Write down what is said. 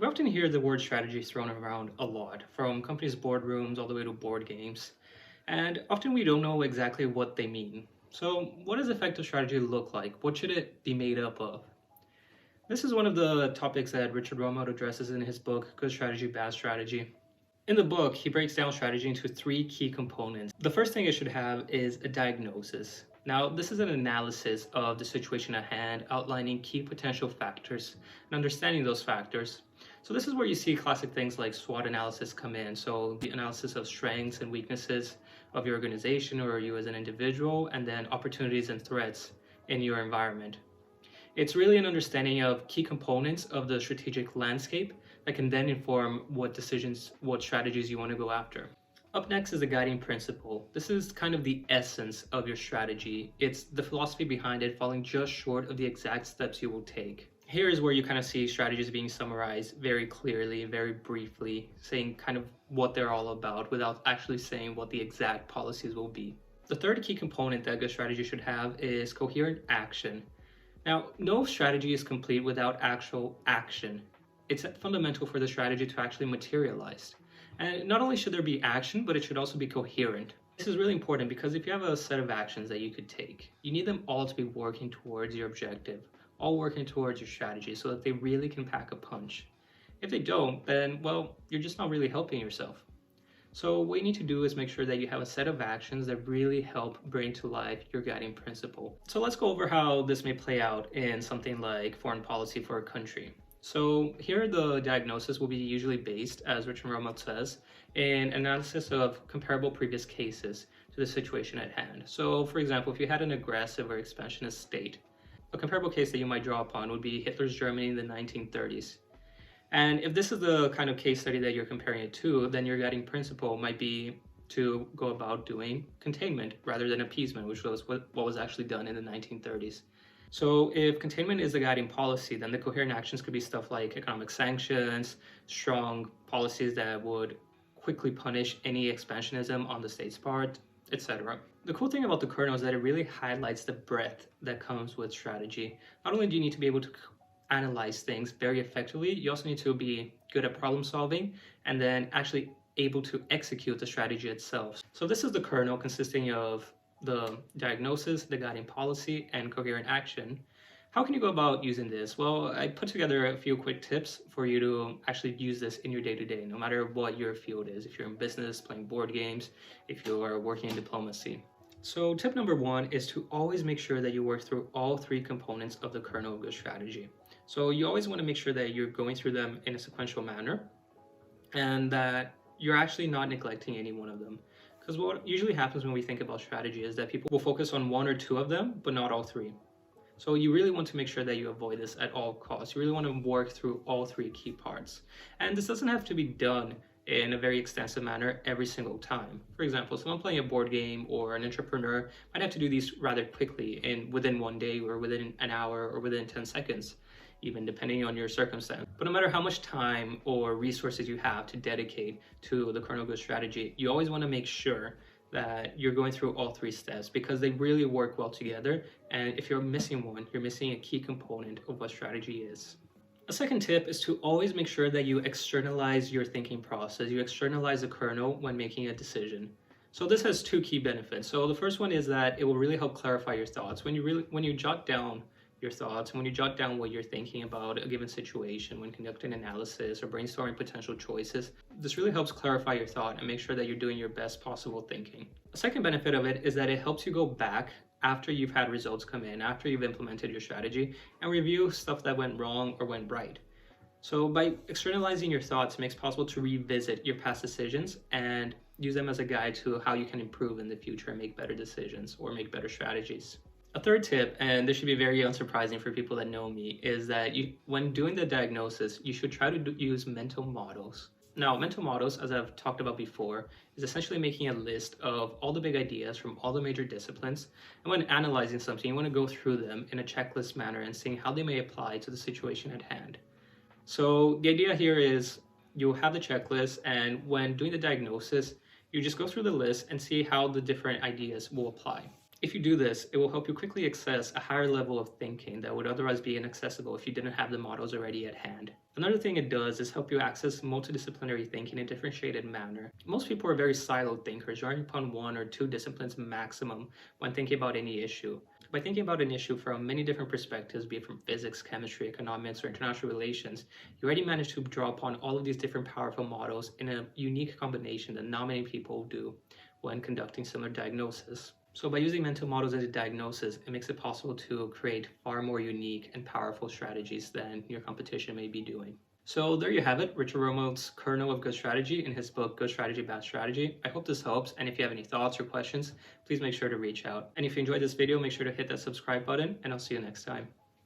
We often hear the word strategy thrown around a lot, from companies' boardrooms all the way to board games, and often we don't know exactly what they mean. So, what does effective strategy look like? What should it be made up of? This is one of the topics that Richard Rumelt addresses in his book, Good Strategy, Bad Strategy. In the book, he breaks down strategy into three key components. The first thing it should have is a diagnosis. Now, this is an analysis of the situation at hand, outlining key potential factors and understanding those factors. So this is where you see classic things like SWOT analysis come in. So the analysis of strengths and weaknesses of your organization or you as an individual, and then opportunities and threats in your environment. It's really an understanding of key components of the strategic landscape that can then inform what decisions, what strategies you want to go after. Up next is the guiding principle. This is kind of the essence of your strategy. It's the philosophy behind it, falling just short of the exact steps you will take. Here is where you kind of see strategies being summarized very clearly, very briefly, saying kind of what they're all about without actually saying what the exact policies will be. The third key component that a good strategy should have is coherent action. Now, no strategy is complete without actual action. It's fundamental for the strategy to actually materialize. And not only should there be action, but it should also be coherent. This is really important because if you have a set of actions that you could take, you need them all to be working towards your objective, all working towards your strategy so that they really can pack a punch. If they don't, then, well, you're just not really helping yourself. So what you need to do is make sure that you have a set of actions that really help bring to life your guiding principle. So let's go over how this may play out in something like foreign policy for a country. So here the diagnosis will be usually based, as Richard Rumelt says, in analysis of comparable previous cases to the situation at hand. So for example, if you had an aggressive or expansionist state, a comparable case that you might draw upon would be Hitler's Germany in the 1930s. And if this is the kind of case study that you're comparing it to, then your guiding principle might be to go about doing containment rather than appeasement, which was what was actually done in the 1930s. So if containment is the guiding policy, then the coherent actions could be stuff like economic sanctions, strong policies that would quickly punish any expansionism on the state's part, etc. The cool thing about the kernel is that it really highlights the breadth that comes with strategy. Not only do you need to be able to analyze things very effectively, you also need to be good at problem solving and then actually able to execute the strategy itself. So this is the kernel consisting of the diagnosis, the guiding policy, and coherent action. How can you go about using this? Well, I put together a few quick tips for you to actually use this in your day-to-day, no matter what your field is. If you're in business, playing board games, if you're working in diplomacy. So tip number one is to always make sure that you work through all three components of the kernel of good strategy. So you always want to make sure that you're going through them in a sequential manner and that you're actually not neglecting any one of them. Because what usually happens when we think about strategy is that people will focus on one or two of them, but not all three. So you really want to make sure that you avoid this at all costs. You really want to work through all three key parts. And this doesn't have to be done in a very extensive manner every single time. For example, someone playing a board game or an entrepreneur might have to do these rather quickly within one day or within an hour or within 10 seconds, even depending on your circumstance. But no matter how much time or resources you have to dedicate to the kernel good strategy, you always want to make sure that you're going through all three steps because they really work well together. And if you're missing one, you're missing a key component of what strategy is. A second tip is to always make sure that you externalize your thinking process. You externalize the kernel when making a decision. So this has two key benefits. So the first one is that it will really help clarify your thoughts. When you jot down your thoughts, and when you jot down what you're thinking about a given situation, when conducting analysis or brainstorming potential choices, this really helps clarify your thought and make sure that you're doing your best possible thinking. A second benefit of it is that it helps you go back after you've had results come in, after you've implemented your strategy, and review stuff that went wrong or went right. So by externalizing your thoughts, it makes it possible to revisit your past decisions and use them as a guide to how you can improve in the future and make better decisions or make better strategies. A third tip, and this should be very unsurprising for people that know me, is that when doing the diagnosis, you should try to use mental models. Now, mental models, as I've talked about before, is essentially making a list of all the big ideas from all the major disciplines. And when analyzing something, you want to go through them in a checklist manner and seeing how they may apply to the situation at hand. So the idea here is you'll have the checklist, and when doing the diagnosis, you just go through the list and see how the different ideas will apply. If you do this, it will help you quickly access a higher level of thinking that would otherwise be inaccessible if you didn't have the models already at hand. Another thing it does is help you access multidisciplinary thinking in a differentiated manner. Most people are very siloed thinkers, relying upon one or two disciplines maximum when thinking about any issue. By thinking about an issue from many different perspectives, be it from physics, chemistry, economics, or international relations, you already manage to draw upon all of these different powerful models in a unique combination that not many people do when conducting similar diagnosis. So by using mental models as a diagnosis, it makes it possible to create far more unique and powerful strategies than your competition may be doing. So there you have it, Richard Romo's kernel of good strategy in his book, Good Strategy, Bad Strategy. I hope this helps, and if you have any thoughts or questions, please make sure to reach out. And if you enjoyed this video, make sure to hit that subscribe button, and I'll see you next time.